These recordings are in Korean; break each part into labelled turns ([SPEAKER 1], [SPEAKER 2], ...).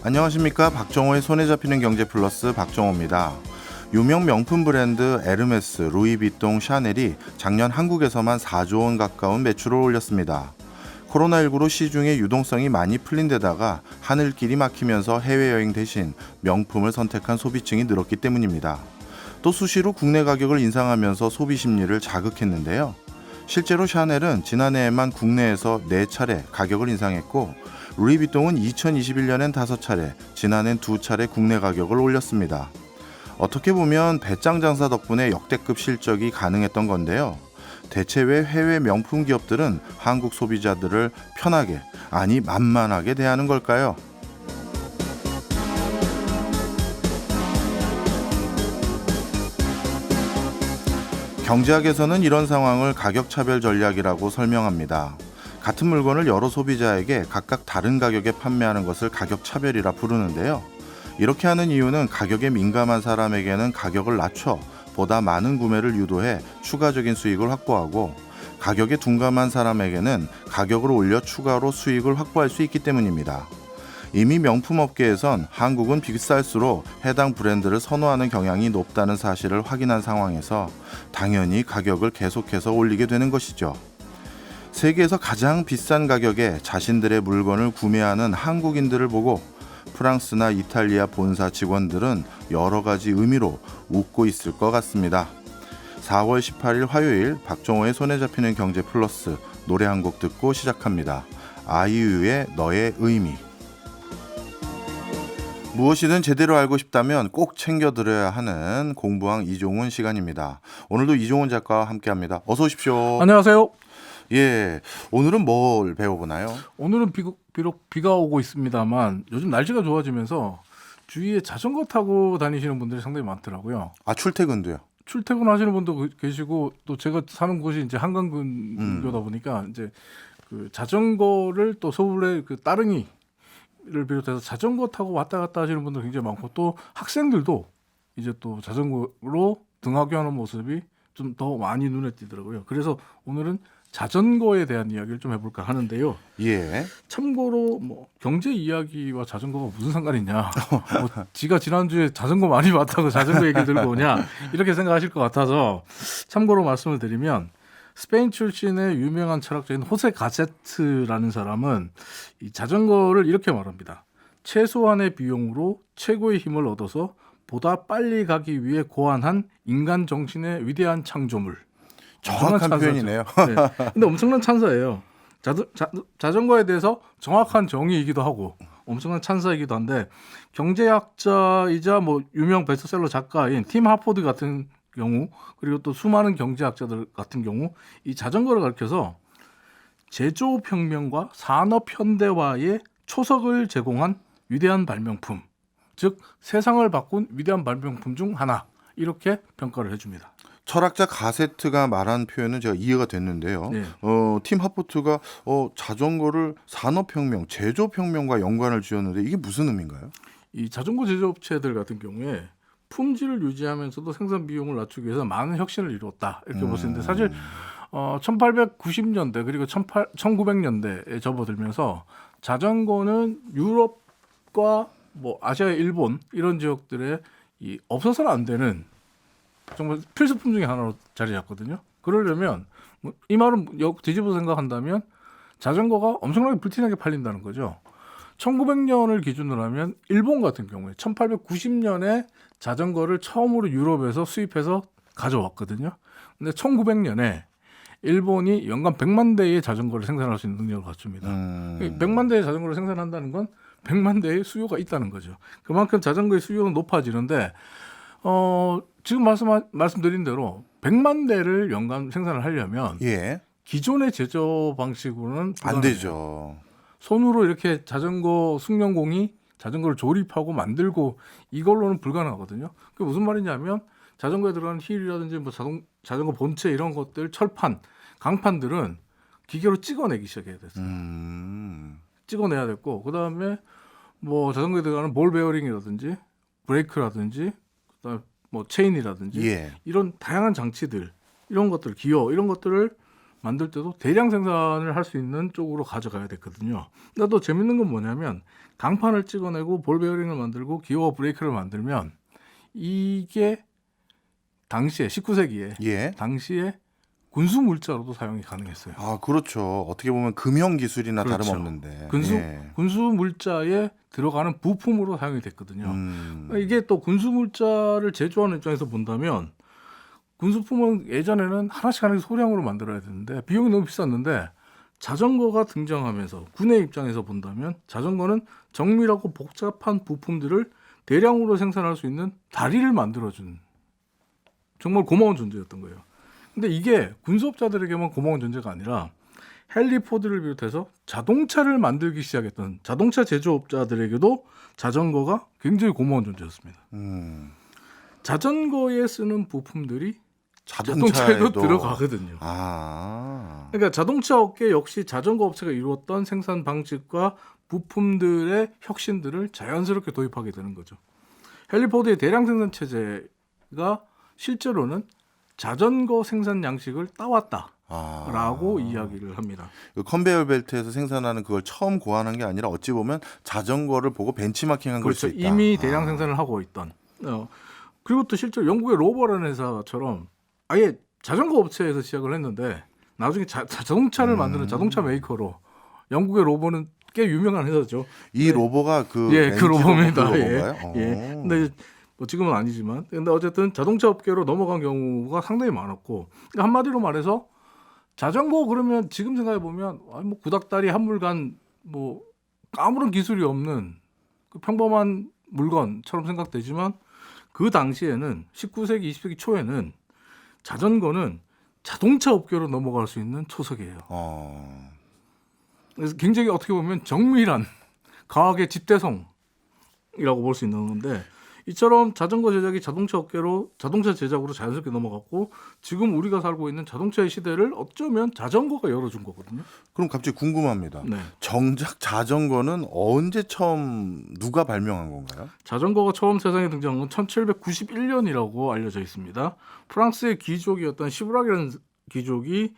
[SPEAKER 1] 안녕하십니까. 박정호의 손에 잡히는 경제 플러스 박정호입니다. 유명 명품 브랜드 에르메스, 루이비통, 샤넬이 작년 한국에서만 4조 원 가까운 매출을 올렸습니다. 코로나19로 시중의 유동성이 많이 풀린 데다가 하늘길이 막히면서 해외여행 대신 명품을 선택한 소비층이 늘었기 때문입니다. 또 수시로 국내 가격을 인상하면서 소비 심리를 자극했는데요. 실제로 샤넬은 지난해에만 국내에서 4차례 가격을 인상했고 루이비통은 2021년엔 5차례, 지난해엔 2차례 국내 가격을 올렸습니다. 어떻게 보면 배짱 장사 덕분에 역대급 실적이 가능했던 건데요. 대체 왜 해외 명품 기업들은 한국 소비자들을 편하게, 아니 만만하게 대하는 걸까요? 경제학에서는 이런 상황을 가격차별 전략이라고 설명합니다. 같은 물건을 여러 소비자에게 각각 다른 가격에 판매하는 것을 가격차별이라 부르는데요. 이렇게 하는 이유는 가격에 민감한 사람에게는 가격을 낮춰 보다 많은 구매를 유도해 추가적인 수익을 확보하고, 가격에 둔감한 사람에게는 가격을 올려 추가로 수익을 확보할 수 있기 때문입니다. 이미 명품업계에선 한국은 비쌀수록 해당 브랜드를 선호하는 경향이 높다는 사실을 확인한 상황에서 당연히 가격을 계속해서 올리게 되는 것이죠. 세계에서 가장 비싼 가격에 자신들의 물건을 구매하는 한국인들을 보고 프랑스나 이탈리아 본사 직원들은 여러 가지 의미로 웃고 있을 것 같습니다. 4월 18일 화요일 박정호의 손에 잡히는 경제 플러스, 노래 한 곡 듣고 시작합니다. 아이유의 너의 의미. 무엇이든 제대로 알고 싶다면 꼭 챙겨들어야 하는 공부왕 이종훈 시간입니다. 오늘도 이종훈 작가와 함께합니다. 어서 오십시오.
[SPEAKER 2] 안녕하세요.
[SPEAKER 1] 예, 오늘은 뭘 배워보나요?
[SPEAKER 2] 오늘은 비록 비가 오고 있습니다만 요즘 날씨가 좋아지면서 주위에 자전거 타고 다니시는 분들이 상당히 많더라고요.
[SPEAKER 1] 아, 출퇴근도요?
[SPEAKER 2] 출퇴근하시는 분도 계시고, 또 제가 사는 곳이 이제 한강근교다 보니까 이제 그 자전거를 또 서울의 그 따릉이를 비롯해서 자전거 타고 왔다 갔다 하시는 분들 굉장히 많고, 또 학생들도 이제 또 자전거로 등하교하는 모습이 좀 더 많이 눈에 띄더라고요. 그래서 오늘은 자전거에 대한 이야기를 좀 해볼까 하는데요.
[SPEAKER 1] 예.
[SPEAKER 2] 참고로 뭐 경제 이야기와 자전거가 무슨 상관이냐, 뭐 지가 지난주에 자전거 많이 봤다고 자전거 얘기 들고 오냐, 이렇게 생각하실 것 같아서 참고로 말씀을 드리면, 스페인 출신의 유명한 철학자인 호세 가세트라는 사람은 이 자전거를 이렇게 말합니다. 최소한의 비용으로 최고의 힘을 얻어서 보다 빨리 가기 위해 고안한 인간 정신의 위대한 창조물.
[SPEAKER 1] 정확한 표현이네요.
[SPEAKER 2] 네. 근데 엄청난 찬사예요. 자전거에 대해서 정확한 정의이기도 하고 엄청난 찬사이기도 한데, 경제학자이자 뭐 유명 베스트셀러 작가인 팀 하포드 같은 경우, 그리고 또 수많은 경제학자들 같은 경우 이 자전거를 가리켜서 제조혁명과 산업현대화의 초석을 제공한 위대한 발명품, 즉 세상을 바꾼 위대한 발명품 중 하나, 이렇게 평가를 해줍니다.
[SPEAKER 1] 철학자 가세트가 말한 표현은 제가 이해가 됐는데요.
[SPEAKER 2] 네.
[SPEAKER 1] 팀 하포트가 자전거를 산업혁명, 제조혁명과 연관을 지었는데 이게 무슨 의미인가요?
[SPEAKER 2] 이 자전거 제조업체들 같은 경우에 품질을 유지하면서도 생산 비용을 낮추기 위해서 많은 혁신을 이루었다, 이렇게 볼 수 있는데, 사실 1890년대 그리고 1900년대에 접어들면서 자전거는 유럽과 뭐 아시아의 일본 이런 지역들에 이 없어서는 안 되는 정말 필수품 중에 하나로 자리 잡거든요. 그러려면 이 말은 뒤집어 생각한다면 자전거가 엄청나게 불티나게 팔린다는 거죠. 1900년을 기준으로 하면 일본 같은 경우에 1890년에 자전거를 처음으로 유럽에서 수입해서 가져왔거든요. 근데 1900년에 일본이 연간 100만 대의 자전거를 생산할 수 있는 능력을 갖춥니다. 100만 대의 자전거를 생산한다는 건 100만 대의 수요가 있다는 거죠. 그만큼 자전거의 수요는 높아지는데, 지금 말씀드린 대로 100만 대를 연간 생산을 하려면
[SPEAKER 1] 예.
[SPEAKER 2] 기존의 제조 방식으로는
[SPEAKER 1] 안 되죠.
[SPEAKER 2] 손으로 이렇게 자전거 숙련공이 자전거를 조립하고 만들고 이걸로는 불가능하거든요. 그게 무슨 말이냐면, 자전거에 들어가는 휠이라든지 뭐 자전거 본체 이런 것들, 철판, 강판들은 기계로 찍어내기 시작해야 됐어요. 찍어내야 됐고, 그다음에 뭐 자전거에 들어가는 볼 베어링이라든지 브레이크라든지 그다음에 뭐 체인이라든지
[SPEAKER 1] 예.
[SPEAKER 2] 이런 다양한 장치들, 이런 것들, 기어 이런 것들을 만들 때도 대량 생산을 할 수 있는 쪽으로 가져가야 됐거든요. 근데 또 재밌는 건 뭐냐면 강판을 찍어내고 볼 베어링을 만들고 기어와 브레이크를 만들면 이게 당시에 19세기에
[SPEAKER 1] 예.
[SPEAKER 2] 당시에 군수 물자로도 사용이 가능했어요.
[SPEAKER 1] 아, 그렇죠. 어떻게 보면 금형 기술이나
[SPEAKER 2] 그렇죠.
[SPEAKER 1] 다름없는데.
[SPEAKER 2] 군수
[SPEAKER 1] 예.
[SPEAKER 2] 군수 물자에 들어가는 부품으로 사용이 됐거든요. 이게 또 군수 물자를 제조하는 입장에서 본다면 군수품은 예전에는 하나씩 소량으로 만들어야 되는데 비용이 너무 비쌌는데 자전거가 등장하면서 군의 입장에서 본다면 자전거는 정밀하고 복잡한 부품들을 대량으로 생산할 수 있는 다리를 만들어준 정말 고마운 존재였던 거예요. 근데 이게 군수업자들에게만 고마운 존재가 아니라 헨리 포드를 비롯해서 자동차를 만들기 시작했던 자동차 제조업자들에게도 자전거가 굉장히 고마운 존재였습니다. 자전거에 쓰는 부품들이 자동차에도 들어가거든요.
[SPEAKER 1] 아.
[SPEAKER 2] 그러니까 자동차 업계 역시 자전거 업체가 이루었던 생산 방식과 부품들의 혁신들을 자연스럽게 도입하게 되는 거죠. 헨리 포드의 대량 생산 체제가 실제로는 자전거 생산 양식을 따왔다라고 이야기를 합니다.
[SPEAKER 1] 그 컨베이어 벨트에서 생산하는 그걸 처음 고안한 게 아니라 어찌 보면 자전거를 보고 벤치마킹한 걸 수
[SPEAKER 2] 그렇죠.
[SPEAKER 1] 있다.
[SPEAKER 2] 이미 대량 생산을 하고 있던. 그리고 또 실제로 영국의 로버라는 회사처럼 아예 자전거 업체에서 시작을 했는데 나중에 자동차를 만드는 자동차 메이커로 영국의 로버는 꽤 유명한 회사죠.
[SPEAKER 1] 이 로버가 그
[SPEAKER 2] 그 로버입니다.
[SPEAKER 1] 그 로버인가요?
[SPEAKER 2] 근데 뭐 지금은 아니지만 근데 어쨌든 자동차 업계로 넘어간 경우가 상당히 많았고 그러니까 한마디로 말해서 자전거 그러면 지금 생각해 보면 뭐 구닥다리 한물간 뭐 아무런 기술이 없는 그 평범한 물건처럼 생각되지만 그 당시에는 19세기 20세기 초에는 자전거는 자동차 업계로 넘어갈 수 있는 초석이에요. 그래서 굉장히 어떻게 보면 정밀한 과학의 집대성이라고 볼 수 있는 건데 이처럼 자전거 제작이 자동차 업계로 자동차 제작으로 자연스럽게 넘어갔고 지금 우리가 살고 있는 자동차의 시대를 어쩌면 자전거가 열어준 거거든요.
[SPEAKER 1] 그럼 갑자기 궁금합니다.
[SPEAKER 2] 네.
[SPEAKER 1] 정작 자전거는 언제 처음 누가 발명한 건가요?
[SPEAKER 2] 자전거가 처음 세상에 등장한 건 1791년이라고 알려져 있습니다. 프랑스의 귀족이었던 시브락이라는 귀족이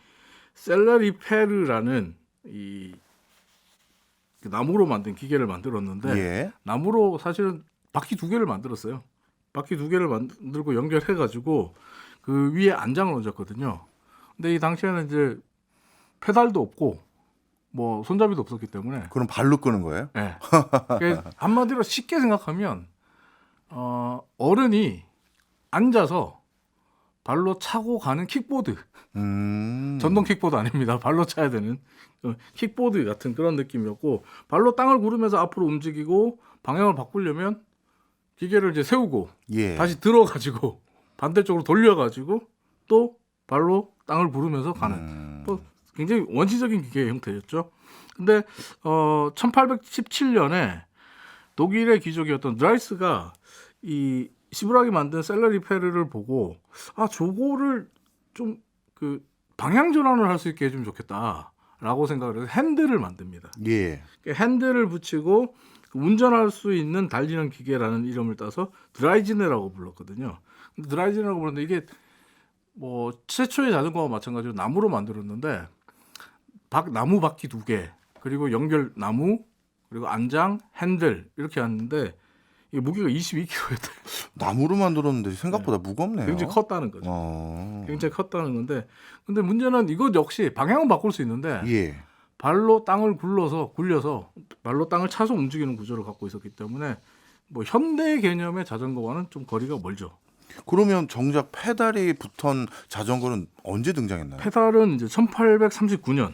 [SPEAKER 2] 셀레리 페르라는 이 나무로 만든 기계를 만들었는데
[SPEAKER 1] 예.
[SPEAKER 2] 나무로 사실은 바퀴 2개를 만들었어요. 바퀴 2개를 만들고 연결해가지고 그 위에 안장을 얹었거든요. 근데 이 당시에는 이제 페달도 없고 뭐 손잡이도 없었기 때문에
[SPEAKER 1] 그럼 발로 끄는 거예요?
[SPEAKER 2] 네. 그러니까 한마디로 쉽게 생각하면 어른이 앉아서 발로 차고 가는 킥보드. 전동 킥보드 아닙니다. 발로 차야 되는 킥보드 같은 그런 느낌이었고 발로 땅을 구르면서 앞으로 움직이고 방향을 바꾸려면 기계를 이제 세우고
[SPEAKER 1] 예.
[SPEAKER 2] 다시 들어가지고 반대쪽으로 돌려가지고 또 발로 땅을 구르면서 가는 뭐 굉장히 원시적인 기계의 형태였죠. 근데 1817년에 독일의 귀족이었던 드라이스가 이 시브락이 만든 셀러리 페르를 보고 저거를 좀 그 방향 전환을 할 수 있게 해주면 좋겠다라고 생각을 해서 핸들을 만듭니다.
[SPEAKER 1] 예.
[SPEAKER 2] 핸들을 붙이고 운전할 수 있는 달리는 기계라는 이름을 따서 드라이지네라고 불렀거든요. 근데 드라이지네라고 불렀는데 이게 뭐 최초의 자전거와 마찬가지로 나무로 만들었는데 나무 바퀴 2개 그리고 연결 나무 그리고 안장 핸들 이렇게 하는데 이 무게가 22kg였대요.
[SPEAKER 1] 나무로 만들었는데 생각보다 무겁네요.
[SPEAKER 2] 굉장히 컸다는 거죠. 굉장히 컸다는 건데 근데 문제는 이것 역시 방향은 바꿀 수 있는데
[SPEAKER 1] 예.
[SPEAKER 2] 발로 땅을 굴려서 발로 땅을 차서 움직이는 구조를 갖고 있었기 때문에 뭐 현대 개념의 자전거와는 좀 거리가 멀죠.
[SPEAKER 1] 그러면 정작 페달이 붙은 자전거는 언제 등장했나요?
[SPEAKER 2] 페달은 이제 1839년.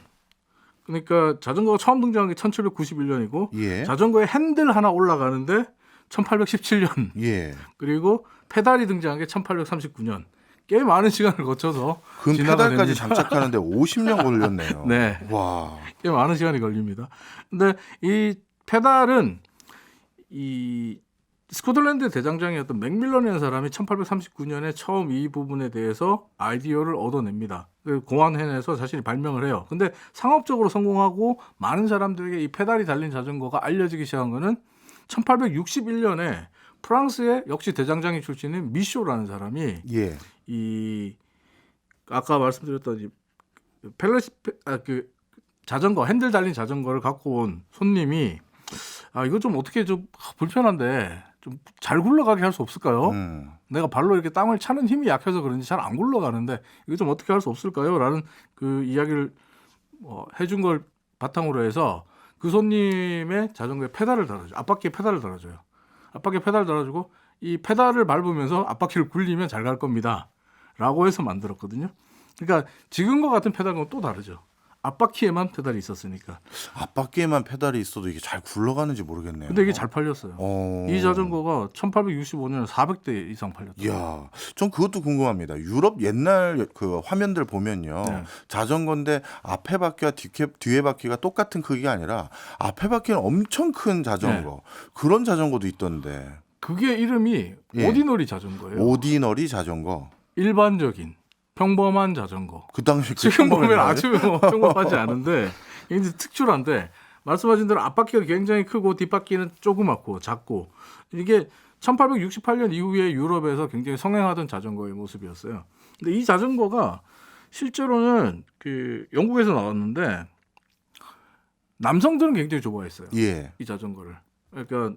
[SPEAKER 2] 그러니까 자전거가 처음 등장한 게 1791년이고
[SPEAKER 1] 예.
[SPEAKER 2] 자전거에 핸들 하나 올라가는데 1817년.
[SPEAKER 1] 예.
[SPEAKER 2] 그리고 페달이 등장한 게 1839년. 꽤 많은 시간을 거쳐서
[SPEAKER 1] 그 페달까지
[SPEAKER 2] 됩니다.
[SPEAKER 1] 장착하는데 50년 걸렸네요.
[SPEAKER 2] 네.
[SPEAKER 1] 와.
[SPEAKER 2] 꽤 많은 시간이 걸립니다. 근데 이 페달은 이 스코틀랜드 대장장이었던 맥밀런이라는 사람이 1839년에 처음 이 부분에 대해서 아이디어를 얻어냅니다. 고안해내서 자신이 발명을 해요. 근데 상업적으로 성공하고 많은 사람들에게 이 페달이 달린 자전거가 알려지기 시작한 거는 1861년에 프랑스의 역시 대장장이 출신인 미쇼라는 사람이
[SPEAKER 1] 예.
[SPEAKER 2] 이 아까 말씀드렸던 그 자전거 핸들 달린 자전거를 갖고 온 손님이 이거 좀 어떻게 좀 불편한데 좀 잘 굴러가게 할 수 없을까요? 내가 발로 이렇게 땅을 차는 힘이 약해서 그런지 잘 안 굴러가는데 이거 좀 어떻게 할 수 없을까요? 라는 그 이야기를 해준 걸 바탕으로 해서 그 손님의 자전거에 페달을 달아줘요. 앞바퀴에 페달을 달아줘요. 앞바퀴에 페달 달아주고 이 페달을 밟으면서 앞바퀴를 굴리면 잘 갈 겁니다. 라고 해서 만들었거든요. 그러니까 지금과 같은 페달은 또 다르죠. 앞바퀴에만 페달이 있었으니까.
[SPEAKER 1] 앞바퀴에만 페달이 있어도 이게 잘 굴러가는지 모르겠네요.
[SPEAKER 2] 근데 이게 잘 팔렸어요. 이 자전거가 1865년에 400대 이상 팔렸죠.
[SPEAKER 1] 이야, 전 그것도 궁금합니다. 유럽 옛날 그 화면들 보면요,
[SPEAKER 2] 네.
[SPEAKER 1] 자전거인데 앞에 바퀴와 뒤에 바퀴가 똑같은 크기가 아니라 앞에 바퀴는 엄청 큰 자전거, 그런 자전거도 있던데.
[SPEAKER 2] 그게 이름이
[SPEAKER 1] 예.
[SPEAKER 2] 오디너리 자전거예요.
[SPEAKER 1] 오디너리 자전거.
[SPEAKER 2] 일반적인 평범한 자전거.
[SPEAKER 1] 그 당시
[SPEAKER 2] 지금 보면 아주 평범하지 않은데 이제 특출한데 말씀하신 대로 앞바퀴가 굉장히 크고 뒷바퀴는 조그맣고 작고 이게 1868년 이후에 유럽에서 굉장히 성행하던 자전거의 모습이었어요. 근데 이 자전거가 실제로는 그 영국에서 나왔는데 남성들은 굉장히 좋아했어요.
[SPEAKER 1] 예.
[SPEAKER 2] 이 자전거를. 그러니까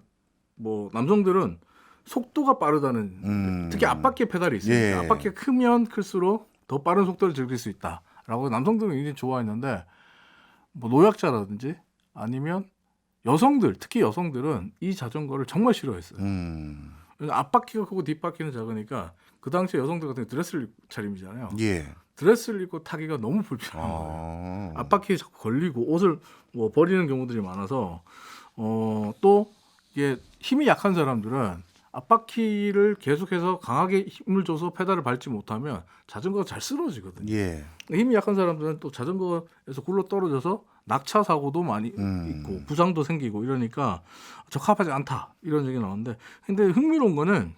[SPEAKER 2] 뭐 남성들은 속도가 빠르다는 특히 앞바퀴에 페달이 있으니까
[SPEAKER 1] 예.
[SPEAKER 2] 앞바퀴가 크면 클수록 더 빠른 속도를 즐길 수 있다라고 남성들은 굉장히 좋아했는데 뭐 노약자라든지 아니면 여성들 특히 여성들은 이 자전거를 정말 싫어했어요. 앞바퀴가 크고 뒷바퀴는 작으니까 그 당시에 여성들 같은 경우 드레스를 차림이잖아요.
[SPEAKER 1] 예.
[SPEAKER 2] 드레스를 입고 타기가 너무 불편한 거예요. 앞바퀴에 자꾸 걸리고 옷을 뭐 버리는 경우들이 많아서 또 이게 힘이 약한 사람들은 앞바퀴를 계속해서 강하게 힘을 줘서 페달을 밟지 못하면 자전거가 잘 쓰러지거든요.
[SPEAKER 1] 예.
[SPEAKER 2] 힘이 약한 사람들은 또 자전거에서 굴러 떨어져서 낙차 사고도 많이 있고 부상도 생기고 이러니까 적합하지 않다 이런 얘기 나오는데 근데 흥미로운 거는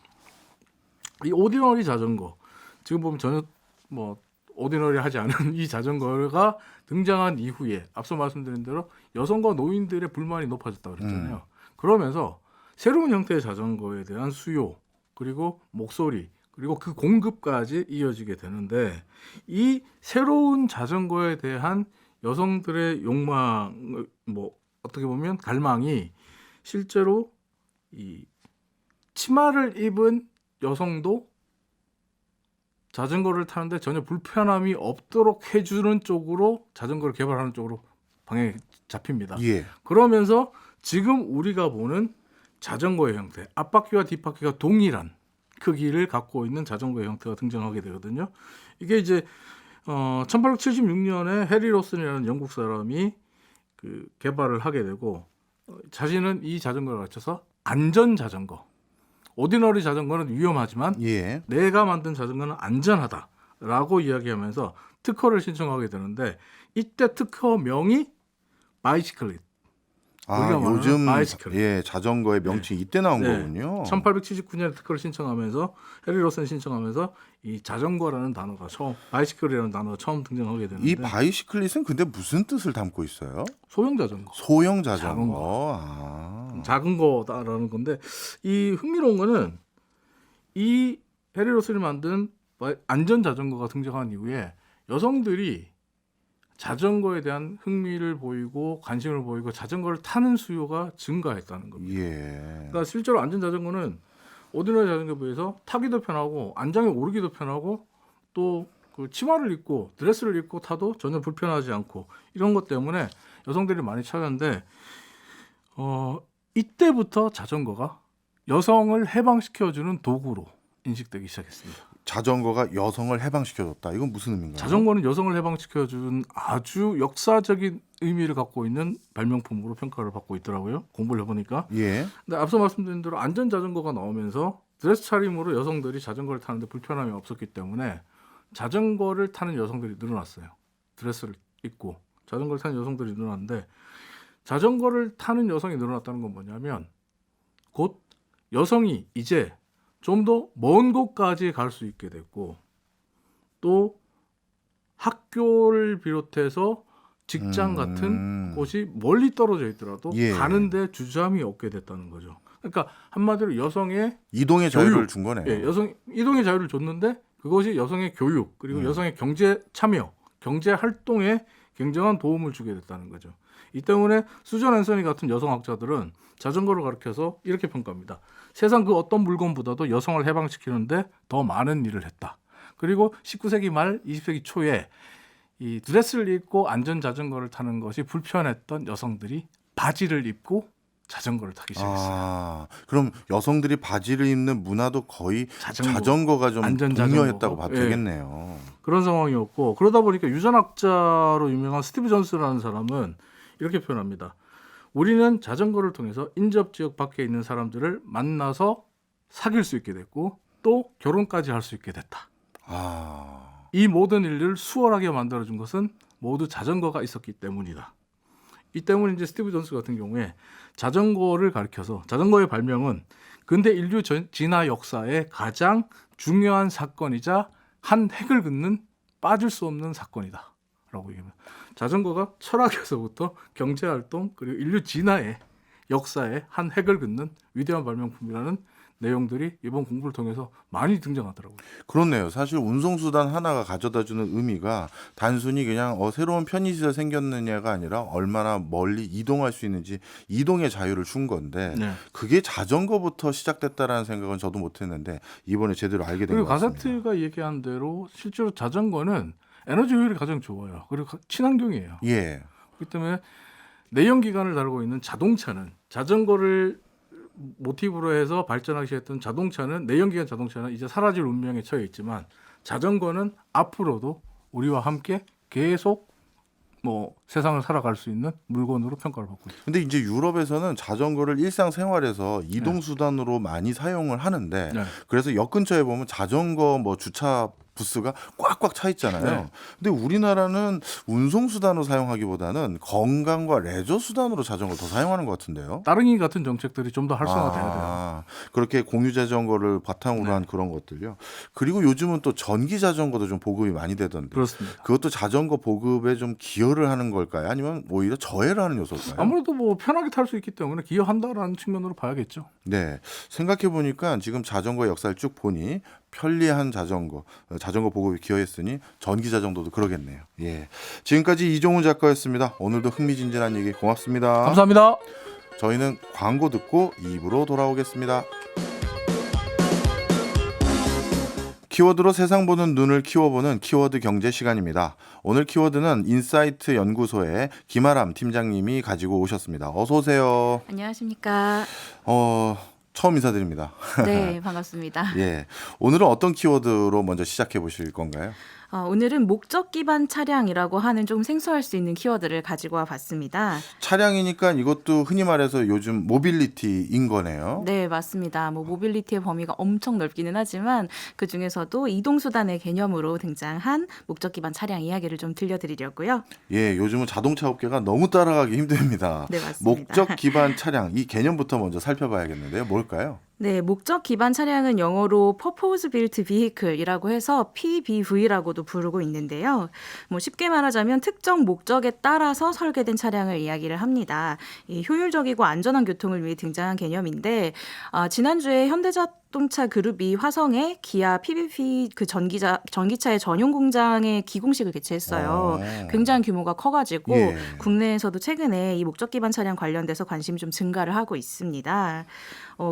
[SPEAKER 2] 이 오디너리 자전거 지금 보면 전혀 뭐 오디너리 하지 않은 이 자전거가 등장한 이후에 앞서 말씀드린 대로 여성과 노인들의 불만이 높아졌다고 그랬잖아요. 그러면서 새로운 형태의 자전거에 대한 수요 그리고 목소리 그리고 그 공급까지 이어지게 되는데 이 새로운 자전거에 대한 여성들의 욕망 뭐 어떻게 보면 갈망이 실제로 이 치마를 입은 여성도 자전거를 타는데 전혀 불편함이 없도록 해주는 쪽으로 자전거를 개발하는 쪽으로 방향이 잡힙니다.
[SPEAKER 1] 예.
[SPEAKER 2] 그러면서 지금 우리가 보는 자전거의 형태, 앞바퀴와 뒷바퀴가 동일한 크기를 갖고 있는 자전거의 형태가 등장하게 되거든요. 이게 이제 1876년에 해리 로슨이라는 영국 사람이 그 개발을 하게 되고 자신은 이 자전거를 갖춰서 안전 자전거, 오디너리 자전거는 위험하지만
[SPEAKER 1] 예.
[SPEAKER 2] 내가 만든 자전거는 안전하다라고 이야기하면서 특허를 신청하게 되는데 이때 특허명이 바이시클릿. 우리가 말하는
[SPEAKER 1] 요즘
[SPEAKER 2] 바이시클.
[SPEAKER 1] 자전거의 명칭이 이때 나온
[SPEAKER 2] 네.
[SPEAKER 1] 거군요.
[SPEAKER 2] 1879년에 특허를 신청하면서 해리 로슨 신청하면서 이 자전거라는 단어가 처음 바이시클이라는 단어가 처음 등장하게 되는데
[SPEAKER 1] 이 바이시클릿은 근데 무슨 뜻을 담고 있어요?
[SPEAKER 2] 소형 자전거.
[SPEAKER 1] 소형
[SPEAKER 2] 작은
[SPEAKER 1] 자전거.
[SPEAKER 2] 작은 거다라는 건데 이 흥미로운 거는 이 해리 로슨이 만든 안전 자전거가 등장한 이후에 여성들이 자전거에 대한 흥미를 보이고 관심을 보이고 자전거를 타는 수요가 증가했다는 겁니다.
[SPEAKER 1] 예.
[SPEAKER 2] 그러니까 실제로 안전 자전거는 오디너리 자전거에 비해서 타기도 편하고 안장에 오르기도 편하고 또 그 치마를 입고 드레스를 입고 타도 전혀 불편하지 않고 이런 것 때문에 여성들이 많이 찾았는데 이때부터 자전거가 여성을 해방시켜주는 도구로 인식되기 시작했습니다.
[SPEAKER 1] 자전거가 여성을 해방시켜줬다. 이건 무슨 의미인가요?
[SPEAKER 2] 자전거는 여성을 해방시켜준 아주 역사적인 의미를 갖고 있는 발명품으로 평가를 받고 있더라고요. 공부를 해보니까.
[SPEAKER 1] 예.
[SPEAKER 2] 근데 앞서 말씀드린 대로 안전 자전거가 나오면서 드레스 차림으로 여성들이 자전거를 타는데 불편함이 없었기 때문에 자전거를 타는 여성들이 늘어났어요. 드레스를 입고 자전거를 타는 여성들이 늘어났는데 자전거를 타는 여성이 늘어났다는 건 뭐냐면 곧 여성이 이제 좀 더 먼 곳까지 갈 수 있게 됐고 또 학교를 비롯해서 직장 같은 곳이 멀리 떨어져 있더라도
[SPEAKER 1] 예.
[SPEAKER 2] 가는데 주저함이 없게 됐다는 거죠. 그러니까 한마디로 여성의
[SPEAKER 1] 이동의 자유를
[SPEAKER 2] 교육.
[SPEAKER 1] 준 거네요.
[SPEAKER 2] 여성 이동의 자유를 줬는데 그것이 여성의 교육 그리고 여성의 경제 참여, 경제 활동에 굉장한 도움을 주게 됐다는 거죠. 이 때문에 수전 앤서니 같은 여성학자들은 자전거를 가리켜서 이렇게 평가합니다. 세상 그 어떤 물건보다도 여성을 해방시키는데 더 많은 일을 했다. 그리고 19세기 말 20세기 초에 이 드레스를 입고 안전 자전거를 타는 것이 불편했던 여성들이 바지를 입고 자전거를 타기 시작했어요.
[SPEAKER 1] 그럼 여성들이 바지를 입는 문화도 거의
[SPEAKER 2] 자전거,
[SPEAKER 1] 자전거가 좀
[SPEAKER 2] 안전
[SPEAKER 1] 독려했다고
[SPEAKER 2] 자전거가.
[SPEAKER 1] 봐도
[SPEAKER 2] 예.
[SPEAKER 1] 되겠네요.
[SPEAKER 2] 그런 상황이었고 그러다 보니까 유전학자로 유명한 스티브 존스라는 사람은 이렇게 표현합니다. 우리는 자전거를 통해서 인접 지역 밖에 있는 사람들을 만나서 사귈 수 있게 됐고 또 결혼까지 할 수 있게 됐다. 이 모든 일들을 수월하게 만들어준 것은 모두 자전거가 있었기 때문이다. 이 때문에 이제 스티브 존스 같은 경우에 자전거를 가리켜서 자전거의 발명은 근대 인류 진화 역사의 가장 중요한 사건이자 한 획을 긋는 빠질 수 없는 사건이다 라고 얘기합니다. 자전거가 철학에서부터 경제활동 그리고 인류 진화의 역사의 한 획을 긋는 위대한 발명품이라는 내용들이 이번 공부를 통해서 많이 등장하더라고요.
[SPEAKER 1] 그렇네요. 사실 운송수단 하나가 가져다주는 의미가 단순히 그냥 새로운 편의시설 생겼느냐가 아니라 얼마나 멀리 이동할 수 있는지 이동의 자유를 준 건데
[SPEAKER 2] 네.
[SPEAKER 1] 그게 자전거부터 시작됐다라는 생각은 저도 못했는데 이번에 제대로 알게 된
[SPEAKER 2] 그리고
[SPEAKER 1] 것 같습니다.
[SPEAKER 2] 가세트가 얘기한 대로 실제로 자전거는 에너지 효율이 가장 좋아요. 그리고 친환경이에요.
[SPEAKER 1] 예.
[SPEAKER 2] 그렇기 때문에 내연기관을 다루고 있는 자동차는 자전거를 모티브로 해서 발전하기 시작했던 자동차는 내연기관 자동차는 이제 사라질 운명에 처해 있지만 자전거는 앞으로도 우리와 함께 계속 세상을 살아갈 수 있는 물건으로 평가를 받고 있습니다.
[SPEAKER 1] 근데 이제 유럽에서는 자전거를 일상생활에서 이동수단으로 많이 사용을 하는데
[SPEAKER 2] 네.
[SPEAKER 1] 그래서 역 근처에 보면 자전거 주차 부스가 꽉꽉 차 있잖아요.
[SPEAKER 2] 네.
[SPEAKER 1] 근데 우리나라는 운송수단으로 사용하기보다는 건강과 레저 수단으로 자전거를 더 사용하는 것 같은데요.
[SPEAKER 2] 따릉이 같은 정책들이 좀 더 활성화돼야 돼요.
[SPEAKER 1] 그렇게 공유 자전거를 바탕으로 한 그런 것들요. 그리고 요즘은 또 전기 자전거도 좀 보급이 많이 되던데.
[SPEAKER 2] 그렇습니다.
[SPEAKER 1] 그것도 자전거 보급에 좀 기여를 하는 걸까요? 아니면 오히려 저해를 하는 요소일까요?
[SPEAKER 2] 아무래도 편하게 탈 수 있기 때문에 기여한다라는 측면으로 봐야겠죠.
[SPEAKER 1] 네, 생각해 보니까 지금 자전거 역사를 쭉 보니 편리한 자전거 보급에 기여했으니 전기 자전거도 그러겠네요. 예, 지금까지 이종훈 작가였습니다. 오늘도 흥미진진한 얘기 고맙습니다.
[SPEAKER 2] 감사합니다.
[SPEAKER 1] 저희는 광고 듣고 2부로 돌아오겠습니다. 키워드로 세상 보는 눈을 키워보는 키워드 경제 시간입니다. 오늘 키워드는 인사이트 연구소의 김아람 팀장님이 가지고 오셨습니다. 어서 오세요.
[SPEAKER 3] 안녕하십니까.
[SPEAKER 1] 처음 인사드립니다.
[SPEAKER 3] 네, 반갑습니다.
[SPEAKER 1] 예, 오늘은 어떤 키워드로 먼저 시작해 보실 건가요?
[SPEAKER 3] 오늘은 목적 기반 차량이라고 하는 좀 생소할 수 있는 키워드를 가지고 와봤습니다.
[SPEAKER 1] 차량이니까 이것도 흔히 말해서 요즘 모빌리티인 거네요.
[SPEAKER 3] 네, 맞습니다. 모빌리티의 범위가 엄청 넓기는 하지만 그 중에서도 이동수단의 개념으로 등장한 목적 기반 차량 이야기를 좀 들려드리려고요.
[SPEAKER 1] 예, 요즘은 자동차 업계가 너무 따라가기 힘듭니다.
[SPEAKER 3] 네, 맞습니다.
[SPEAKER 1] 목적 기반 차량, 이 개념부터 먼저 살펴봐야겠는데요. 뭘까요?
[SPEAKER 3] 네, 목적 기반 차량은 영어로 Purpose Built Vehicle이라고 해서 PBV라고도 부르고 있는데요. 쉽게 말하자면 특정 목적에 따라서 설계된 차량을 이야기를 합니다. 이 효율적이고 안전한 교통을 위해 등장한 개념인데 지난주에 현대자동차 그룹이 화성에 기아 PBV 전기차의 전용 공장의 기공식을 개최했어요. 굉장히 규모가 커가지고
[SPEAKER 1] 예.
[SPEAKER 3] 국내에서도 최근에 이 목적 기반 차량 관련돼서 관심이 좀 증가를 하고 있습니다.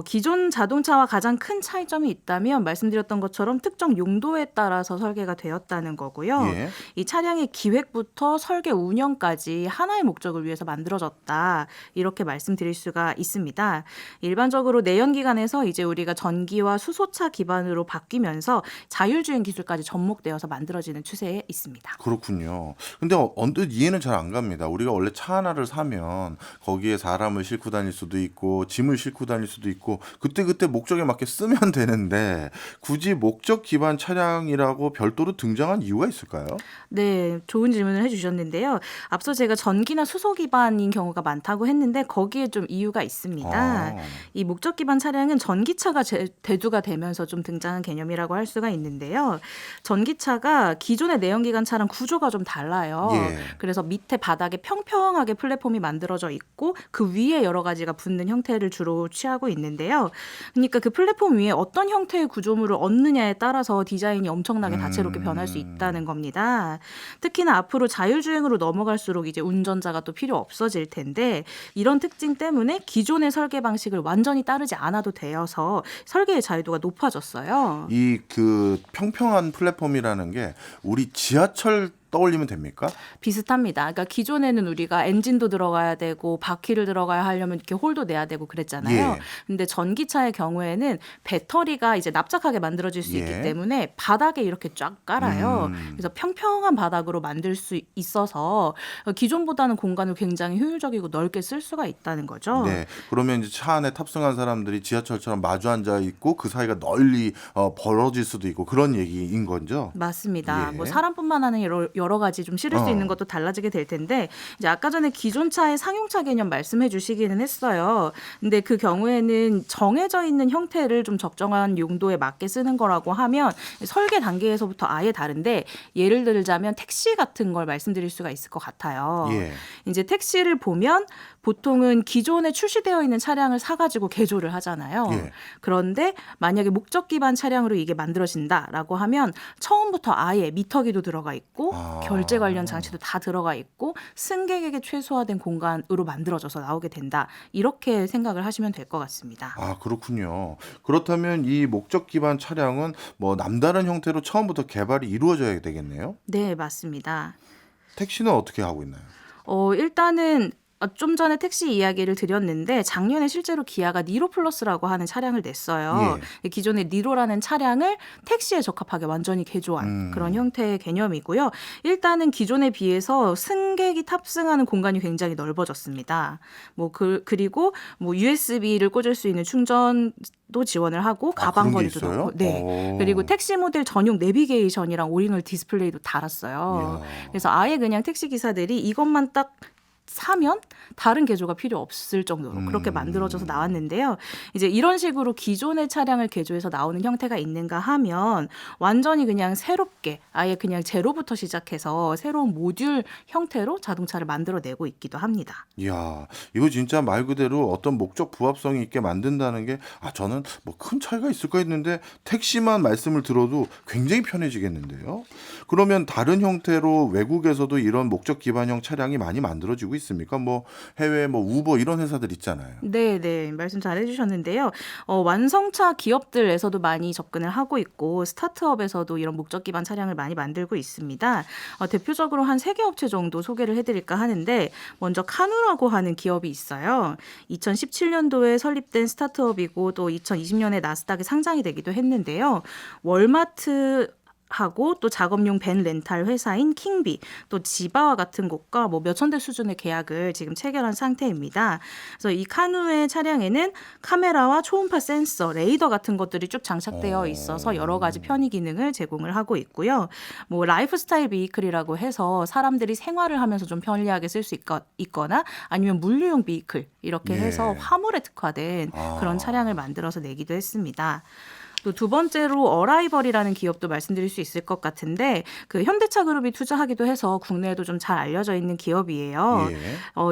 [SPEAKER 3] 기존 자동차와 가장 큰 차이점이 있다면 말씀드렸던 것처럼 특정 용도에 따라서 설계가 되었다는 거고요.
[SPEAKER 1] 예.
[SPEAKER 3] 이 차량의 기획부터 설계 운영까지 하나의 목적을 위해서 만들어졌다. 이렇게 말씀드릴 수가 있습니다. 일반적으로 내연기관에서 이제 우리가 전기와 수소차 기반으로 바뀌면서 자율주행 기술까지 접목되어서 만들어지는 추세에 있습니다.
[SPEAKER 1] 그렇군요. 근데 언뜻 이해는 잘 안 갑니다. 우리가 원래 차 하나를 사면 거기에 사람을 싣고 다닐 수도 있고 짐을 싣고 다닐 수도 있고 그때 목적에 맞게 쓰면 되는데 굳이 목적 기반 차량이라고 별도로 등장한 이유가 있을까요?
[SPEAKER 3] 네, 좋은 질문을 해주셨는데요. 앞서 제가 전기나 수소 기반인 경우가 많다고 했는데 거기에 좀 이유가 있습니다. 이 목적 기반 차량은 전기차가 대두가 되면서 좀 등장한 개념이라고 할 수가 있는데요. 전기차가 기존의 내연기관차랑 구조가 좀 달라요.
[SPEAKER 1] 예.
[SPEAKER 3] 그래서 밑에 바닥에 평평하게 플랫폼이 만들어져 있고 그 위에 여러 가지가 붙는 형태를 주로 취하고 있는데요. 그러니까 그 플랫폼 위에 어떤 형태의 구조물을 얻느냐에 따라서 디자인이 엄청나게 다채롭게 변할 수 있다는 겁니다. 특히나 앞으로 자율주행으로 넘어갈수록 이제 운전자가 또 필요 없어질 텐데 이런 특징 때문에 기존의 설계 방식을 완전히 따르지 않아도 되어서 설계의 자유도가 높아졌어요.
[SPEAKER 1] 이 그 평평한 플랫폼이라는 게 우리 지하철 떠올리면 됩니까?
[SPEAKER 3] 비슷합니다. 그러니까 기존에는 우리가 엔진도 들어가야 되고 바퀴를 들어가야 하려면 이렇게 홀도 내야 되고 그랬잖아요.
[SPEAKER 1] 예.
[SPEAKER 3] 근데 전기차의 경우에는 배터리가 이제 납작하게 만들어질 수
[SPEAKER 1] 예.
[SPEAKER 3] 있기 때문에 바닥에 이렇게 쫙 깔아요. 그래서 평평한 바닥으로 만들 수 있어서 기존보다는 공간을 굉장히 효율적이고 넓게 쓸 수가 있다는 거죠.
[SPEAKER 1] 네. 그러면 이제 차 안에 탑승한 사람들이 지하철처럼 마주 앉아 있고 그 사이가 널리 벌어질 수도 있고 그런 얘기인 거죠?
[SPEAKER 3] 맞습니다.
[SPEAKER 1] 예.
[SPEAKER 3] 뭐 사람뿐만 아니라 여러 가지 좀 실을 수 있는 것도 달라지게 될 텐데 이제 아까 전에 기존 차의 상용차 개념 말씀해 주시기는 했어요. 근데 그 경우에는 정해져 있는 형태를 좀 적정한 용도에 맞게 쓰는 거라고 하면 설계 단계에서부터 아예 다른데 예를 들자면 택시 같은 걸 말씀드릴 수가 있을 것 같아요.
[SPEAKER 1] 예.
[SPEAKER 3] 이제 택시를 보면 보통은 기존에 출시되어 있는 차량을 사가지고 개조를 하잖아요.
[SPEAKER 1] 예.
[SPEAKER 3] 그런데 만약에 목적 기반 차량으로 이게 만들어진다라고 하면 처음부터 아예 미터기도 들어가 있고 결제 관련 장치도 다 들어가 있고 승객에게 최소화된 공간으로 만들어져서 나오게 된다. 이렇게 생각을 하시면 될 것 같습니다.
[SPEAKER 1] 아, 그렇군요. 그렇다면 이 목적 기반 차량은 뭐 남다른 형태로 처음부터 개발이 이루어져야 되겠네요.
[SPEAKER 3] 네, 맞습니다.
[SPEAKER 1] 택시는 어떻게 하고 있나요?
[SPEAKER 3] 일단은 좀 전에 택시 이야기를 드렸는데 작년에 실제로 기아가 니로 플러스라고 하는 차량을 냈어요. 기존의 니로라는 차량을 택시에 적합하게 완전히 개조한 그런 형태의 개념이고요. 일단은 기존에 비해서 승객이 탑승하는 공간이 굉장히 넓어졌습니다. 그리고 USB를 꽂을 수 있는 충전도 지원을 하고 가방
[SPEAKER 1] 그런 게
[SPEAKER 3] 거리도
[SPEAKER 1] 있어요?
[SPEAKER 3] 넣고, 네.
[SPEAKER 1] 오.
[SPEAKER 3] 그리고 택시 모델 전용 내비게이션이랑 오리지널 디스플레이도 달았어요.
[SPEAKER 1] 이야.
[SPEAKER 3] 그래서 아예 그냥 택시 기사들이 이것만 딱 사면 다른 개조가 필요 없을 정도로 그렇게 만들어져서 나왔는데요. 이제 이런 식으로 기존의 차량을 개조해서 나오는 형태가 있는가 하면 완전히 그냥 새롭게 아예 그냥 제로부터 시작해서 새로운 모듈 형태로 자동차를 만들어내고 있기도 합니다.
[SPEAKER 1] 이야, 이거 진짜 말 그대로 어떤 목적 부합성이 있게 만든다는 게 저는 뭐 큰 차이가 있을까 했는데 택시만 말씀을 들어도 굉장히 편해지겠는데요. 그러면 다른 형태로 외국에서도 이런 목적 기반형 차량이 많이 만들어지고 있습니까? 뭐 해외 뭐 우버 이런 회사들 있잖아요.
[SPEAKER 3] 네, 말씀 잘 해주셨는데요. 완성차 기업들에서도 많이 접근을 하고 있고 스타트업에서도 이런 목적 기반 차량을 많이 만들고 있습니다. 대표적으로 한 3개 업체 정도 소개를 해드릴까 하는데 먼저 카누라고 하는 기업이 있어요. 2017년도에 설립된 스타트업이고 또 2020년에 나스닥에 상장이 되기도 했는데요. 월마트 하고 또 작업용 밴 렌탈 회사인 킹비 또 지바와 같은 곳과 뭐 몇천 대 수준의 계약을 지금 체결한 상태입니다. 그래서 이 카누의 차량에는 카메라와 초음파 센서, 레이더 같은 것들이 쭉 장착되어 있어서 여러 가지 편의 기능을 제공을 하고 있고요. 뭐 라이프스타일 비이클이라고 해서 사람들이 생활을 하면서 좀 편리하게 쓸 수 있거나 아니면 물류용 비이클 이렇게 해서 화물에 특화된 그런 차량을 만들어서 내기도 했습니다. 또 두 번째로 어라이벌이라는 기업도 말씀드릴 수 있을 것 같은데 그 현대차 그룹이 투자하기도 해서 국내에도 좀 잘 알려져 있는 기업이에요.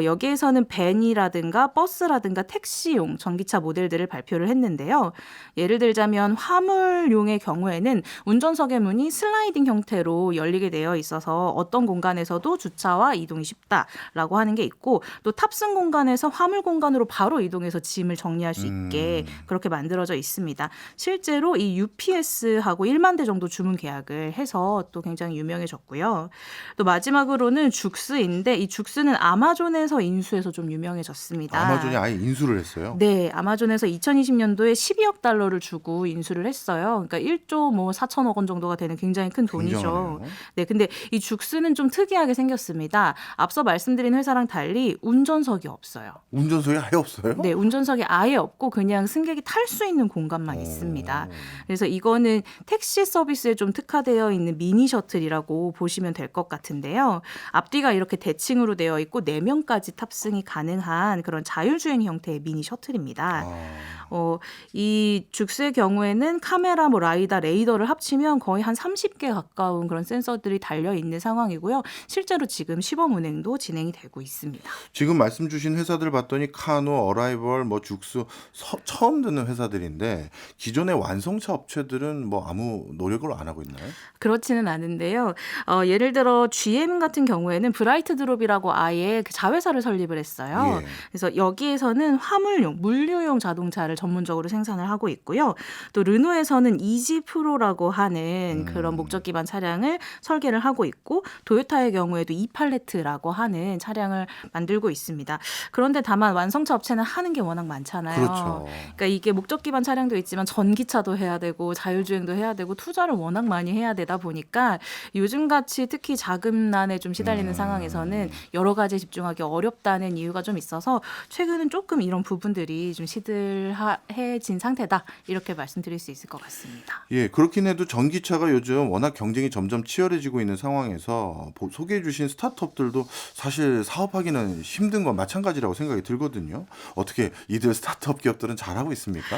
[SPEAKER 3] 여기에서는 밴이라든가 버스라든가 택시용 전기차 모델들을 발표를 했는데요. 예를 들자면 화물용의 경우에는 운전석의 문이 슬라이딩 형태로 열리게 되어 있어서 어떤 공간에서도 주차와 이동이 쉽다라고 하는 게 있고 또 탑승 공간에서 화물 공간으로 바로 이동해서 짐을 정리할 수 있게 그렇게 만들어져 있습니다. 실제로 이 UPS하고 1만 대 정도 주문 계약을 해서 또 굉장히 유명해졌고요. 또 마지막으로는 죽스인데 이 죽스는 아마존에서 인수해서 좀 유명해졌습니다.
[SPEAKER 1] 아마존이 아예 인수를 했어요?
[SPEAKER 3] 네, 아마존에서 2020년도에 12억 달러를 주고 인수를 했어요. 그러니까 1조 4천억 원 정도가 되는 굉장히 큰 돈이죠.
[SPEAKER 1] 굉장하네요.
[SPEAKER 3] 네, 근데 이 죽스는 좀 특이하게 생겼습니다. 앞서 말씀드린 회사랑 달리 운전석이 없어요.
[SPEAKER 1] 운전석이 아예 없어요?
[SPEAKER 3] 네, 운전석이 아예 없고 그냥 승객이 탈 수 있는 공간만 있습니다. 그래서 이거는 택시 서비스에 좀 특화되어 있는 미니 셔틀이라고 보시면 될 것 같은데요. 앞뒤가 이렇게 대칭으로 되어 있고 4명까지 탑승이 가능한 그런 자율주행 형태의 미니 셔틀입니다. 이 죽스의 경우에는 카메라, 라이다, 레이더를 합치면 거의 한 30개 가까운 그런 센서들이 달려 있는 상황이고요. 실제로 지금 시범 운행도 진행이 되고 있습니다.
[SPEAKER 1] 지금 말씀 주신 회사들 봤더니 카노, 어라이벌, 죽스 처음 듣는 회사들인데 기존의 완성차 업체들은 아무 노력을 안 하고 있나요?
[SPEAKER 3] 그렇지는 않은데요. 예를 들어 GM 같은 경우에는 브라이트 드롭이라고 아예 그 자회사를 설립을 했어요.
[SPEAKER 1] 예.
[SPEAKER 3] 그래서 여기에서는 화물용, 물류용 자동차를 전문적으로 생산을 하고 있고요. 또 르노에서는 이지 프로라고 하는 그런 목적 기반 차량을 설계를 하고 있고, 도요타의 경우에도 이팔레트라고 하는 차량을 만들고 있습니다. 그런데 다만 완성차 업체는 하는 게 워낙 많잖아요.
[SPEAKER 1] 그렇죠.
[SPEAKER 3] 그러니까 이게 목적 기반 차량도 있지만 전기차도 해야 되고 자율주행도 해야 되고 투자를 워낙 많이 해야 되다 보니까 요즘같이 특히 자금난에 좀 시달리는 상황에서는 여러 가지에 집중하기 어렵다는 이유가 좀 있어서 최근은 조금 이런 부분들이 좀 시들해진 상태다, 이렇게 말씀드릴 수 있을 것 같습니다.
[SPEAKER 1] 예, 그렇긴 해도 전기차가 요즘 워낙 경쟁이 점점 치열해지고 있는 상황에서 소개해 주신 스타트업들도 사실 사업하기는 힘든 건 마찬가지라고 생각이 들거든요. 어떻게 이들 스타트업 기업들은 잘하고 있습니까?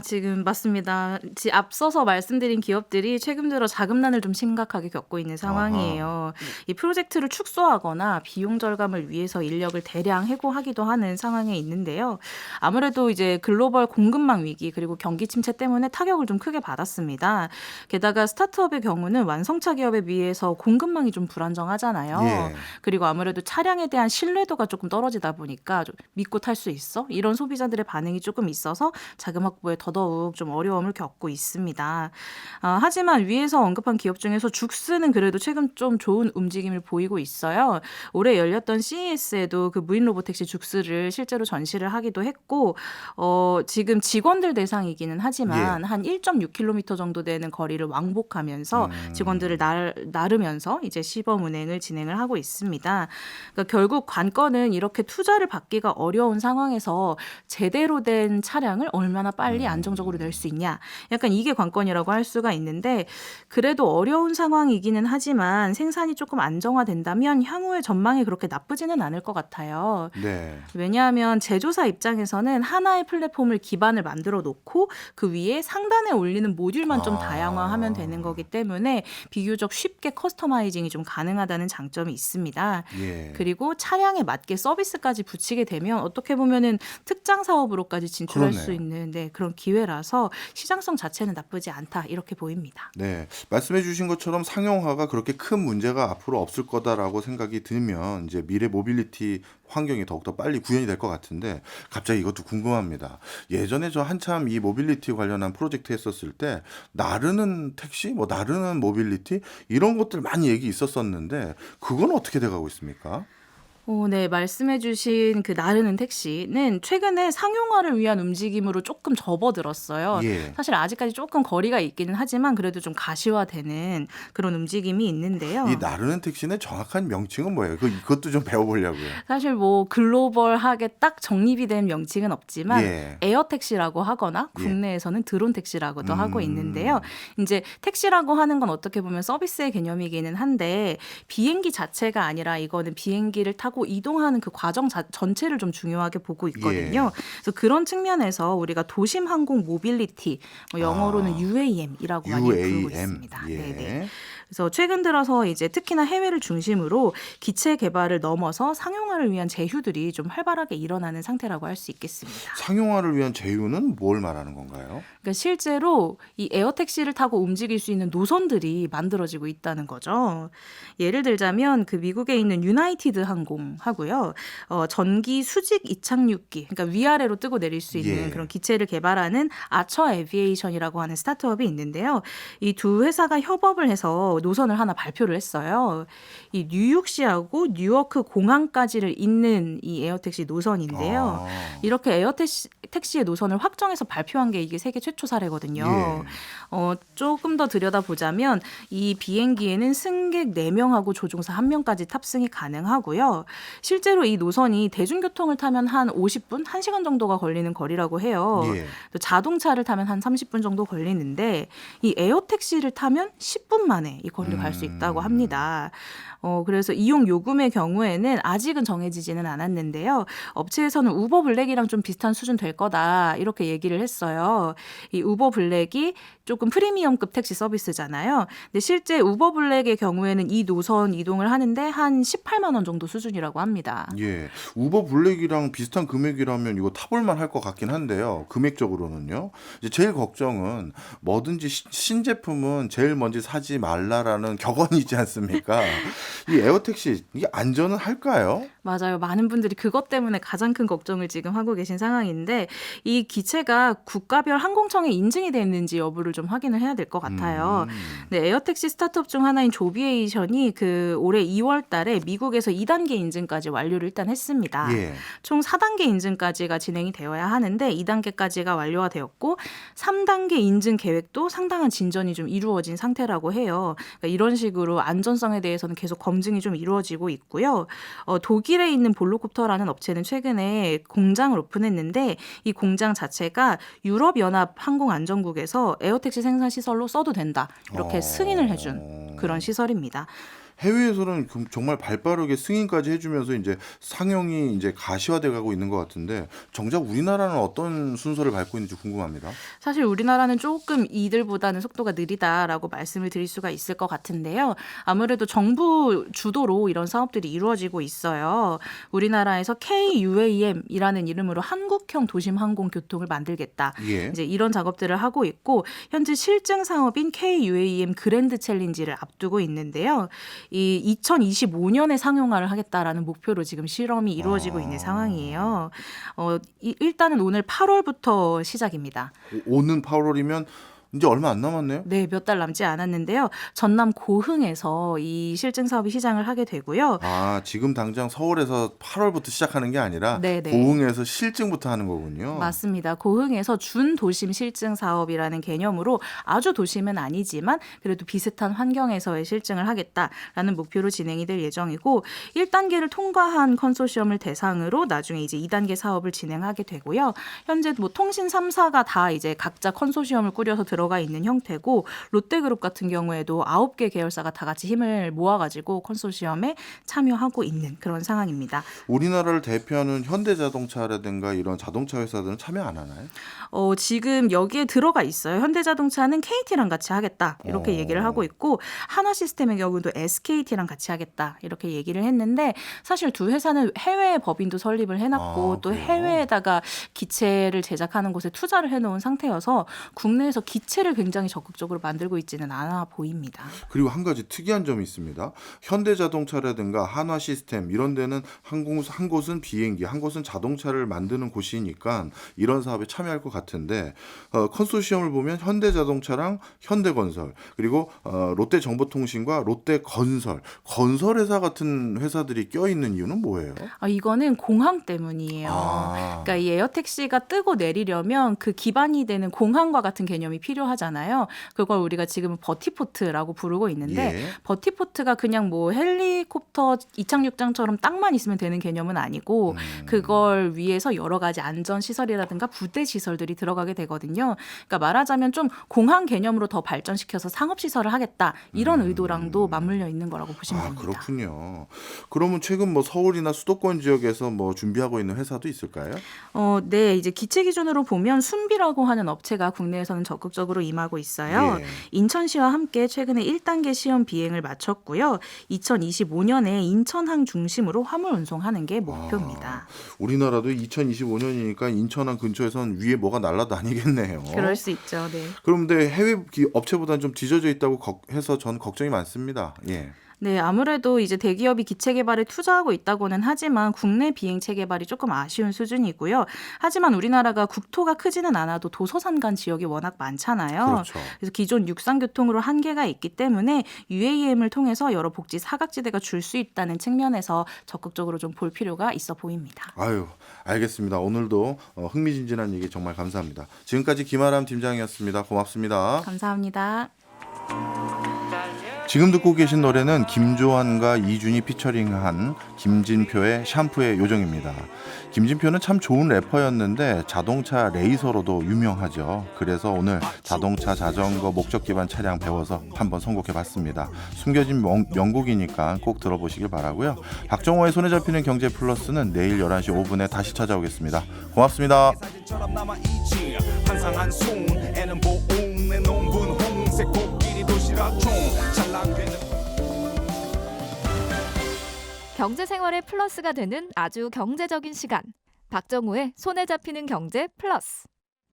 [SPEAKER 3] 지금 맞습니다. 앞서서 말씀드린 기업들이 최근 들어 자금난을 좀 심각하게 겪고 있는 상황이에요. 이 프로젝트를 축소하거나 비용 절감을 위해서 인력을 대량 해고하기도 하는 상황에 있는데요. 아무래도 이제 글로벌 공급망 위기 그리고 경기 침체 때문에 타격을 좀 크게 받았습니다. 게다가 스타트업의 경우는 완성차 기업에 비해서 공급망이 좀 불안정하잖아요.
[SPEAKER 1] 예.
[SPEAKER 3] 그리고 아무래도 차량에 대한 신뢰도가 조금 떨어지다 보니까 좀 믿고 탈 수 있어? 이런 소비자들의 반응이 조금 있어서 자금 확보에 더더욱 좀 어려움을 겪고 있습니다. 하지만 위에서 언급한 기업 중에서 죽스는 그래도 최근 좀 좋은 움직임을 보이고 있어요. 올해 열렸던 CES에도 그 무인 로보택시 죽스를 실제로 전시를 하기도 했고, 지금 직원들 대상이기는 하지만 한 1.6km 정도 되는 거리를 왕복하면서 직원들을 나르면서 이제 시범 운행을 진행을 하고 있습니다. 그러니까 결국 관건은 이렇게 투자를 받기가 어려운 상황에서 제대로 된 차량을 얼마나 빨리 안정적으로 낼 수 있냐, 약간 이게 관건이라고 할 수가 있는데, 그래도 어려운 상황이기는 하지만 생산이 조금 안정화된다면 향후의 전망이 그렇게 나쁘지는 않을 것 같아요.
[SPEAKER 1] 네.
[SPEAKER 3] 왜냐하면 제조사 입장에서는 하나의 플랫폼을 기반을 만들어 놓고 그 위에 상단에 올리는 모듈만 좀 다양화하면 되는 거기 때문에 비교적 쉽게 커스터마이징이 좀 가능하다는 장점이 있습니다.
[SPEAKER 1] 예.
[SPEAKER 3] 그리고 차량에 맞게 서비스까지 붙이게 되면 어떻게 보면은 특장 사업으로까지 진출할
[SPEAKER 1] 그러네요.
[SPEAKER 3] 수 있는 그런 기회라서 시장성 자체는 나쁘지 않다, 이렇게 보입니다.
[SPEAKER 1] 네, 말씀해 주신 것처럼 상용화가 그렇게 큰 문제가 앞으로 없을 거다라고 생각이 들면 이제 미래 모빌리티 환경이 더욱더 빨리 구현이 될 것 같은데, 갑자기 이것도 궁금합니다. 예전에 저 한참 이 모빌리티 관련한 프로젝트 했었을 때 나르는 택시, 나르는 모빌리티 이런 것들 많이 얘기 있었었는데 그건 어떻게 돼가고 있습니까?
[SPEAKER 3] 네, 말씀해주신 그 나르는 택시는 최근에 상용화를 위한 움직임으로 조금 접어들었어요.
[SPEAKER 1] 예.
[SPEAKER 3] 사실 아직까지 조금 거리가 있기는 하지만 그래도 좀 가시화되는 그런 움직임이 있는데요.
[SPEAKER 1] 이 나르는 택시는 정확한 명칭은 뭐예요? 이것도 좀 배워보려고요.
[SPEAKER 3] 사실 글로벌하게 딱 정립이 된 명칭은 없지만
[SPEAKER 1] 예.
[SPEAKER 3] 에어 택시라고 하거나
[SPEAKER 1] 예.
[SPEAKER 3] 국내에서는 드론 택시라고도 하고 있는데요. 이제 택시라고 하는 건 어떻게 보면 서비스의 개념이기는 한데 비행기 자체가 아니라 이거는 비행기를 타고 이동하는 그 과정 전체를 좀 중요하게 보고 있거든요. 그래서 그런 측면에서 우리가 도심 항공 모빌리티, 영어로는 UAM이라고 많이 부르고 있습니다.
[SPEAKER 1] 예.
[SPEAKER 3] 네네. 그래서 최근 들어서 이제 특히나 해외를 중심으로 기체 개발을 넘어서 상용화를 위한 제휴들이 좀 활발하게 일어나는 상태라고 할 수 있겠습니다.
[SPEAKER 1] 상용화를 위한 제휴는 뭘 말하는 건가요?
[SPEAKER 3] 그러니까 실제로 이 에어택시를 타고 움직일 수 있는 노선들이 만들어지고 있다는 거죠. 예를 들자면 그 미국에 있는 유나이티드 항공하고요. 전기 수직 이착륙기, 그러니까 위아래로 뜨고 내릴 수 있는 그런 기체를 개발하는 아처 에비에이션이라고 하는 스타트업이 있는데요. 이 두 회사가 협업을 해서 노선을 하나 발표를 했어요. 이 뉴욕시하고 뉴워크 공항까지를 잇는 이 에어택시 노선인데요. 이렇게 에어택시의 노선을 확정해서 발표한 게 이게 세계 최초 사례거든요. 조금 더 들여다보자면 이 비행기에는 승객 4명하고 조종사 1명까지 탑승이 가능하고요. 실제로 이 노선이 대중교통을 타면 한 50분, 1시간 정도가 걸리는 거리라고 해요.
[SPEAKER 1] 예.
[SPEAKER 3] 또 자동차를 타면 한 30분 정도 걸리는데 이 에어택시를 타면 10분 만에 이 거리를 갈 수 있다고 합니다. 그래서 이용 요금의 경우에는 아직은 정해지지는 않았는데요. 업체에서는 우버 블랙이랑 좀 비슷한 수준 될 거다 이렇게 얘기를 했어요. 이 우버 블랙이 조금 프리미엄급 택시 서비스잖아요. 근데 실제 우버 블랙의 경우에는 이 노선 이동을 하는데 한 18만 원 정도 수준이라고 합니다.
[SPEAKER 1] 예, 우버 블랙이랑 비슷한 금액이라면 이거 타볼만 할 것 같긴 한데요. 금액적으로는요. 이제 제일 걱정은 뭐든지 신제품은 제일 먼저 사지 말라라는 격언이 있지 않습니까? 이 에어택시 이게 안전은 할까요?
[SPEAKER 3] 맞아요. 많은 분들이 그것 때문에 가장 큰 걱정을 지금 하고 계신 상황인데 이 기체가 국가별 항공청에 인증이 되어 있는지 여부를 좀 확인을 해야 될 것 같아요. 네, 에어택시 스타트업 중 하나인 조비에이션이 그 올해 2월 달에 미국에서 2단계 인증까지 완료를 일단 했습니다.
[SPEAKER 1] 예.
[SPEAKER 3] 총 4단계 인증까지가 진행이 되어야 하는데 2단계까지가 완료가 되었고 3단계 인증 계획도 상당한 진전이 좀 이루어진 상태라고 해요. 그러니까 이런 식으로 안전성에 대해서는 계속 검증이 좀 이루어지고 있고요. 독일에 있는 볼로콥터라는 업체는 최근에 공장을 오픈했는데 이 공장 자체가 유럽연합 항공안전국에서 에어택시 생산 시설로 써도 된다. 이렇게 승인을 해준 그런 시설입니다.
[SPEAKER 1] 해외에서는 정말 발빠르게 승인까지 해주면서 이제 상용이 이제 가시화돼 가고 있는 것 같은데 정작 우리나라는 어떤 순서를 밟고 있는지 궁금합니다.
[SPEAKER 3] 사실 우리나라는 조금 이들보다는 속도가 느리다라고 말씀을 드릴 수가 있을 것 같은데요. 아무래도 정부 주도로 이런 사업들이 이루어지고 있어요. 우리나라에서 KUAM이라는 이름으로 한국형 도심 항공 교통을 만들겠다.
[SPEAKER 1] 예.
[SPEAKER 3] 이제 이런 작업들을 하고 있고 현재 실증 사업인 KUAM 그랜드 챌린지를 앞두고 있는데요. 이 2025년에 상용화를 하겠다라는 목표로 지금 실험이 이루어지고 있는 상황이에요. 일단은 오늘 8월부터 시작입니다.
[SPEAKER 1] 오는 8월이면 이제 얼마 안 남았네요.
[SPEAKER 3] 네, 몇 달 남지 않았는데요. 전남 고흥에서 이 실증 사업이 시작을 하게 되고요.
[SPEAKER 1] 아, 지금 당장 서울에서 8월부터 시작하는 게 아니라
[SPEAKER 3] 네네.
[SPEAKER 1] 고흥에서 실증부터 하는 거군요.
[SPEAKER 3] 맞습니다. 고흥에서 준도심 실증 사업이라는 개념으로 아주 도심은 아니지만 그래도 비슷한 환경에서의 실증을 하겠다라는 목표로 진행이 될 예정이고 1단계를 통과한 컨소시엄을 대상으로 나중에 이제 2단계 사업을 진행하게 되고요. 현재 뭐 통신 3사가 다 이제 각자 컨소시엄을 꾸려서 들어가 있는 형태고 롯데그룹 같은 경우에도 9개 계열사가 다 같이 힘을 모아가지고 컨소시엄에 참여하고 있는 그런 상황입니다.
[SPEAKER 1] 우리나라를 대표하는 현대자동차라든가 이런 자동차 회사들은 참여 안 하나요?
[SPEAKER 3] 지금 여기에 들어가 있어요. 현대자동차는 KT랑 같이 하겠다 이렇게 얘기를 하고 있고 한화시스템의 경우도 SKT랑 같이 하겠다 이렇게 얘기를 했는데 사실 두 회사는 해외 법인도 설립을 해놨고 또
[SPEAKER 1] 그래요?
[SPEAKER 3] 해외에다가 기체를 제작하는 곳에 투자를 해놓은 상태여서 국내에서 기체를 굉장히 적극적으로 만들고 있지는 않아 보입니다.
[SPEAKER 1] 그리고 한 가지 특이한 점이 있습니다. 현대자동차라든가 한화시스템 이런 데는 한 곳은 비행기, 한 곳은 자동차를 만드는 곳이니까 이런 사업에 참여할 것 같은데 컨소시엄을 보면 현대자동차랑 현대건설 그리고 롯데정보통신과 롯데건설, 건설회사 같은 회사들이 껴있는 이유는 뭐예요?
[SPEAKER 3] 이거는 공항 때문이에요. 그러니까 이 에어택시가 뜨고 내리려면 그 기반이 되는 공항과 같은 개념이 필요하잖아요. 그걸 우리가 지금 버티포트라고 부르고 있는데
[SPEAKER 1] 예.
[SPEAKER 3] 버티포트가 그냥 뭐 헬리콥터 이착륙장처럼 땅만 있으면 되는 개념은 아니고 그걸 위해서 여러 가지 안전 시설이라든가 부대 시설들이 들어가게 되거든요. 그러니까 말하자면 좀 공항 개념으로 더 발전시켜서 상업 시설을 하겠다 이런 의도랑도 맞물려 있는 거라고 보시면 됩니다.
[SPEAKER 1] 그렇군요. 그러면 최근 뭐 서울이나 수도권 지역에서 뭐 준비하고 있는 회사도 있을까요?
[SPEAKER 3] 네, 이제 기체 기준으로 보면 순비라고 하는 업체가 국내에서는 적극적으로 임하고 있어요.
[SPEAKER 1] 예.
[SPEAKER 3] 인천시와 함께 최근에 1단계 시험 비행을 마쳤고요. 2025년에 인천항 중심으로 화물 운송하는 게 목표입니다.
[SPEAKER 1] 우리나라도 2025년이니까 인천항 근처에선 위에 뭐가 날아다니겠네요.
[SPEAKER 3] 그럴 수 있죠. 네.
[SPEAKER 1] 그런데 해외 업체보다는 좀 뒤져져 있다고 해서 전 걱정이 많습니다. 예.
[SPEAKER 3] 네, 아무래도 이제 대기업이 기체 개발에 투자하고 있다고는 하지만 국내 비행체 개발이 조금 아쉬운 수준이고요. 하지만 우리나라가 국토가 크지는 않아도 도서산간 지역이 워낙 많잖아요.
[SPEAKER 1] 그렇죠.
[SPEAKER 3] 그래서 기존 육상교통으로 한계가 있기 때문에 UAM을 통해서 여러 복지 사각지대가 줄 수 있다는 측면에서 적극적으로 좀 볼 필요가 있어 보입니다.
[SPEAKER 1] 아유, 알겠습니다. 오늘도 흥미진진한 얘기 정말 감사합니다. 지금까지 김아람 팀장이었습니다. 고맙습니다.
[SPEAKER 3] 감사합니다.
[SPEAKER 4] 달려
[SPEAKER 1] 지금 듣고 계신 노래는 김조한과 이준이 피처링한 김진표의 샴푸의 요정입니다. 김진표는 참 좋은 래퍼였는데 자동차 레이서로도 유명하죠. 그래서 오늘 자동차, 자전거, 목적 기반 차량 배워서 한번 선곡해봤습니다. 숨겨진 명곡이니까 꼭 들어보시길 바라고요. 박정호의 손에 잡히는 경제 플러스는 내일 11시 5분에 다시 찾아오겠습니다. 고맙습니다.
[SPEAKER 4] 항상 한손에는 보온 내 농분 홍색 코끼리 도시락 총 찰랑대는
[SPEAKER 5] 경제 생활의 플러스가 되는 아주 경제적인 시간. 박정호의 손에 잡히는 경제 플러스.